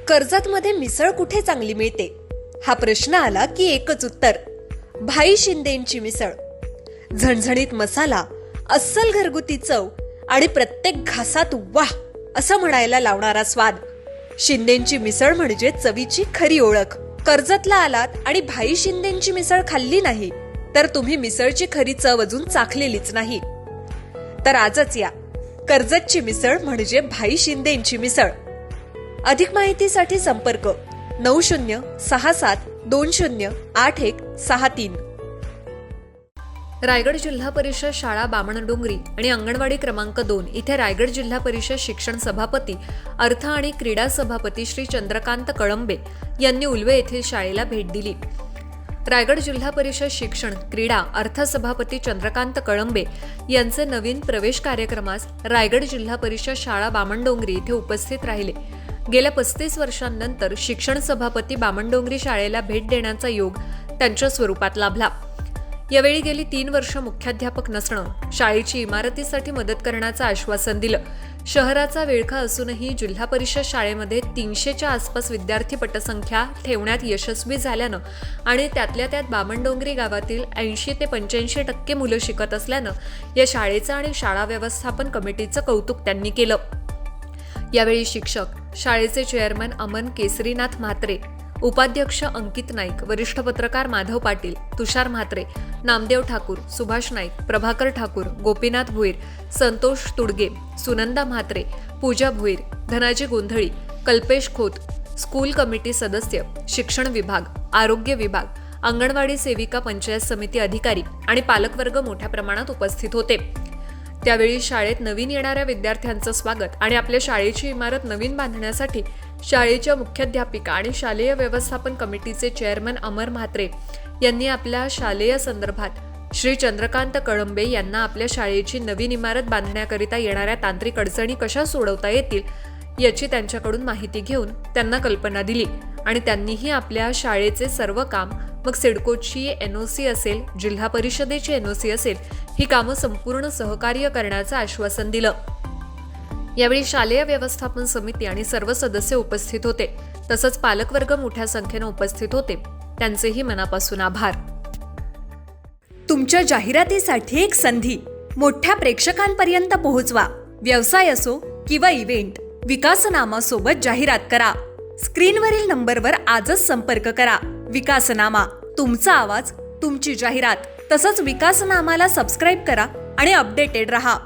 कर्जतमध्ये मिसळ कुठे चांगली मिळते हा प्रश्न आला की एकच उत्तर, भाई शिंदेंची मिसळ. झणझणीत मसाला, अस्सल घरगुती चव आणि प्रत्येक घासात वाह असं म्हणायला लावणारा स्वाद. शिंदेंची मिसळ म्हणजे चवीची खरी ओळख. कर्जतला आलात आणि भाई शिंदेंची मिसळ खाल्ली नाही तर तुम्ही मिसळची खरी चव अजून चाखलेलीच नाही. तर आजच या, कर्जतची मिसळ म्हणजे भाई शिंदेंची मिसळ. अधिक माहितीसाठी संपर्क 9067208163. रायगड जिल्हा परिषद शाळा बामणडोंगरी आणि अंगणवाडी क्रमांक 2 इथे रायगड जिल्हा परिषद शिक्षण सभापती, अर्थ आणि क्रीडा सभापती श्री चंद्रकांत कळंबे यांनी उल्वे येथील शाळेला भेट दिली. रायगड जिल्हा परिषद शिक्षण, क्रीडा, अर्थ सभापती चंद्रकांत कळंबे यांचे नवीन प्रवेश कार्यक्रमास रायगड जिल्हा परिषद शाळा बामणडोंगरी इथे उपस्थित राहिले. गेल्या 35 वर्षांनंतर शिक्षण सभापती बामणडोंगरी शाळेला भेट देण्याचा योग त्यांच्या स्वरूपात लाभला. यावेळी गेली 3 वर्ष मुख्याध्यापक नसणं, शाळेची इमारतीसाठी मदत करण्याचं आश्वासन दिलं. शहराचा विळखा असूनही जिल्हा परिषद शाळेमध्ये 300च्या आसपास विद्यार्थी पटसंख्या ठेवण्यात यशस्वी झाल्यानं आणि त्यातल्या त्यात बामणडोंगरी गावातील 80 ते 85% मुलं शिकत असल्यानं या शाळेचं आणि शाळा व्यवस्थापन कमिटीचं कौतुक त्यांनी केलं. यावेळी शिक्षक, शाळेचे चेअरमन अमन केसरीनाथ म्हात्रे, उपाध्यक्ष अंकित नाईक, वरिष्ठ पत्रकार माधव पाटील, तुषार म्हात्रे, नामदेव ठाकूर, सुभाष नाईक, प्रभाकर ठाकूर, गोपीनाथ भुईर, संतोष तुडगे, सुनंदा म्हात्रे, पूजा भुईर, धनाजी गोंधळी, कल्पेश खोत, स्कूल कमिटी सदस्य, शिक्षण विभाग, आरोग्य विभाग, अंगणवाडी सेविका, पंचायत समिती अधिकारी आणि पालकवर्ग मोठ्या प्रमाणात उपस्थित होते. त्यावेळी शाळेत नवीन येणाऱ्या विद्यार्थ्यांचं स्वागत आणि आपल्या शाळेची इमारत नवीन बांधण्यासाठी शाळेच्या मुख्याध्यापिका आणि शालेय व्यवस्थापन कमिटीचे चेअरमन अमर म्हात्रे यांनी आपल्या शालेय संदर्भात श्री चंद्रकांत कळंबे यांना आपल्या शाळेची नवीन इमारत बांधण्याकरिता येणाऱ्या तांत्रिक अडचणी कशा सोडवता येतील याची त्यांच्याकडून माहिती घेऊन त्यांना कल्पना दिली आणि त्यांनीही आपल्या शाळेचे सर्व काम, मग सिडकोची NOC असेल, जिल्हा परिषदेची NOC असेल, ही कामं संपूर्ण सहकार्य करण्याचं आश्वासन दिलं. यावेळी शालेय व्यवस्थापन समिती आणि सर्व सदस्य उपस्थित होते. तसंच पालकवर्ग मोठ्या संख्येनं उपस्थित होते. त्यांचेही मनापासून आभार. तुमच्या जाहिरातीसाठी एक संधी मोठ्या प्रेक्षकांपर्यंत पोहोचवा. व्यवसाय असो किंवा इव्हेंट, विकासनामासोबत जाहिरात करा. स्क्रीनवरील नंबरवर आजच संपर्क करा. विकासनामा, तुमचा आवाज, तुमची जाहिरात. तसंच विकासनामाला सबस्क्राईब करा आणि अपडेटेड रहा.